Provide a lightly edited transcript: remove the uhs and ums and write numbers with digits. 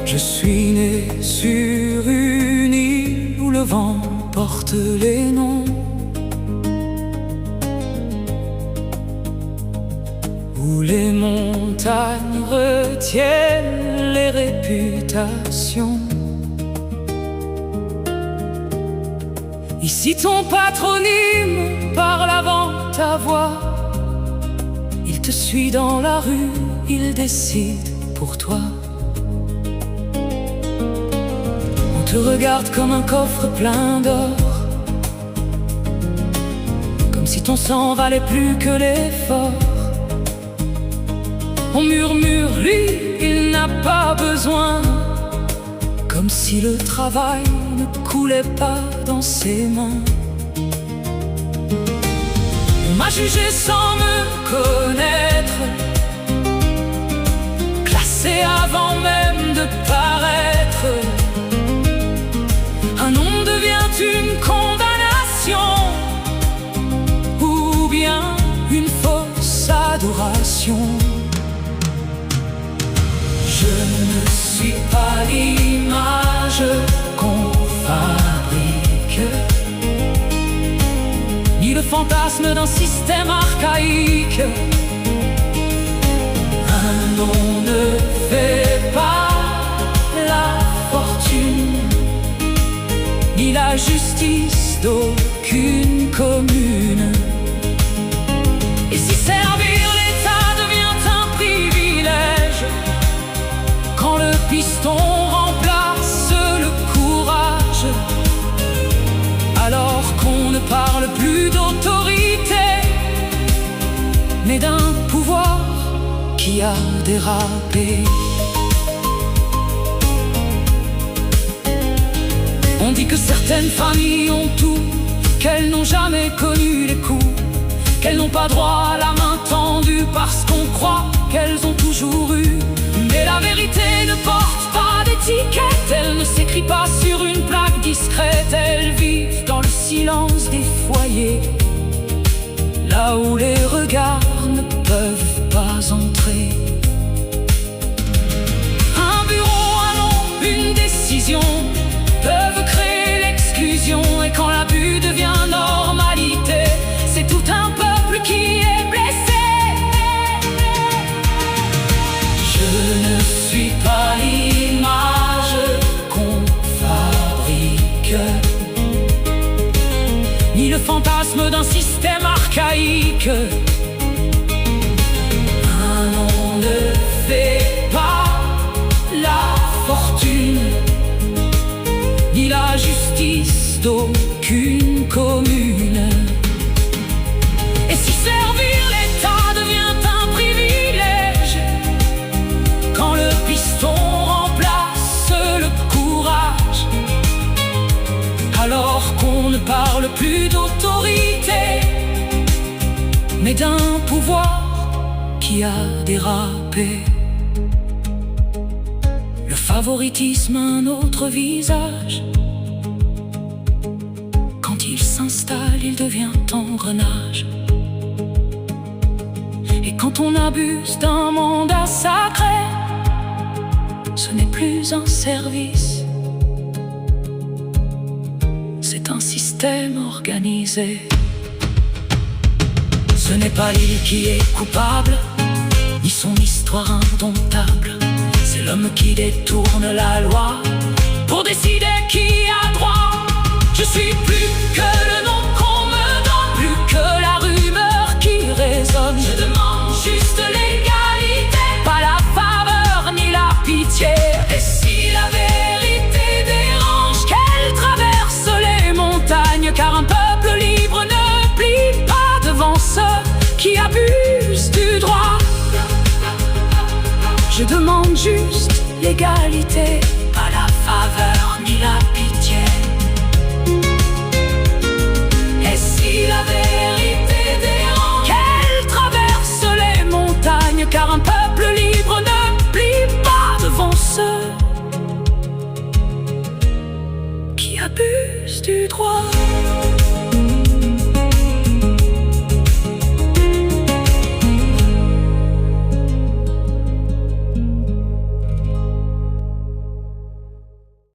Je suis né sur une île où le vent porte les noms, où les montagnes retiennent les réputations. Ici ton patronyme parle avant ta voix. Il te suit dans la rue, il décide pour toi. On te regarde comme un coffre plein d'or, comme si ton sang valait plus que l'effort. On murmure, lui, il n'a pas besoin, comme si le travail ne coulait pas dans ses mains. On m'a jugé sans me connaître, classé avant même de paraître. Un nom devient une condamnation, ou bien une fausse adoration. Je ne suis pas l'image qu'on fabrique, ni le fantasme d'un système archaïque. Un nom ne fait pas la fortune, ni la justice d'aucune commune. Et si servir l'État devient un privilège, quand le piston remplace le courage, alors qu'on ne parle plus d'autorité, mais d'un pouvoir qui a dérapé. On dit que certaines familles ont tout, qu'elles n'ont jamais connu les coups, qu'elles n'ont pas droit à la main tendue parce qu'on croit qu'elles ont toujours eu. Mais la vérité ne porte pas d'étiquette, elle ne s'écrit pas sur une plaque discrète. Elles vivent dans le silence des foyers, là où les regards ne peuvent pas entrer. Un bureau, un nom, une décision peuvent créer l'exclusion. Et quand l'abus devient normalité, c'est tout un peuple qui est blessé. Je ne suis pas l'image qu'on fabrique, ni le fantasme d'un système archaïque. Un nom ne fait pas la fortune, ni la justice d'aucune commune. Et si servir l'État devient un privilège, quand le piston remplace le courage, alors qu'on ne parle plus d'autorité, mais d'un pouvoir qui a dérapé. Le favoritisme a un autre visage. Quand il s'installe, il devient engrenage. Et quand on abuse d'un mandat sacré, ce n'est plus un service, c'est un système organisé. Ce n'est pas l'île qui est coupable, ni son histoire indomptable. C'est l'homme qui détourne la loi pour décider qui a droit. Je suis plus que le nom qu'on me donne, plus que la rumeur qui résonne. Je demande juste l'égalité, pas la faveur ni la pitié. Et si la vérité dérange, qu'elle traverse les montagnes, car un peuple libre ne plie pas devant ceux qui abusent du droit. Je demande juste l'égalité, pas la faveur ni la pitié. Et si la vérité dérange, qu'elle traverse les montagnes, car un peuple libre ne plie pas devant ceux qui abuse du droit.